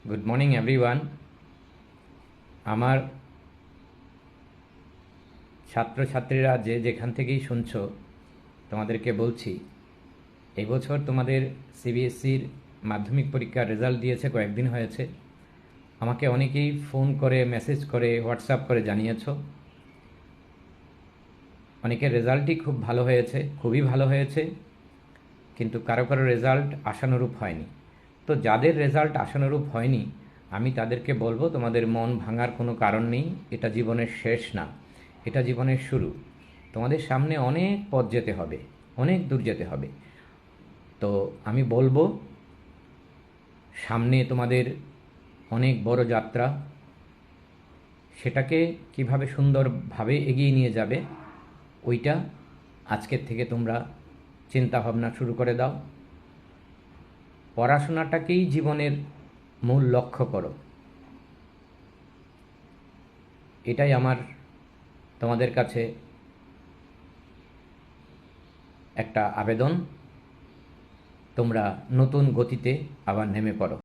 Good morning everyone. আমার ছাত্রছাত্রীরা যে যেখান থেকেই শুনছো, তোমাদেরকে বলছি, এই বছর তোমাদের সিবিএসসির মাধ্যমিক পরীক্ষার রেজাল্ট দিয়েছে, কয়েকদিন হয়েছে। আমাকে অনেকেই ফোন করে, মেসেজ করে, হোয়াটসঅ্যাপ করে জানিয়েছো। অনেকের রেজাল্টই খুব ভালো হয়েছে, খুবই ভালো হয়েছে, কিন্তু কারো কারো রেজাল্ট আশানুরূপ হয়নি। তো যাদের রেজাল্ট আশানুরূপ হয়নি, আমি তাদেরকে বলবো, তোমাদের মন ভাঙার কোনো কারণ নেই। এটা জীবনের শেষ না, এটা জীবনের শুরু। তোমাদের সামনে অনেক পথ যেতে হবে, অনেক দূর যেতে হবে। তো আমি বলবো, সামনে তোমাদের অনেক বড় যাত্রা। সেটাকে কিভাবে সুন্দরভাবে এগিয়ে নিয়ে যাবে, ওইটা আজকের থেকে তোমরা চিন্তা ভাবনা শুরু করে দাও। পড়াশোনাটাকেই জীবনের মূল লক্ষ্য করো, এটাই আমার তোমাদের কাছে একটা আবেদন। তোমরা নতুন গতিতে আবার নেমে পড়ো।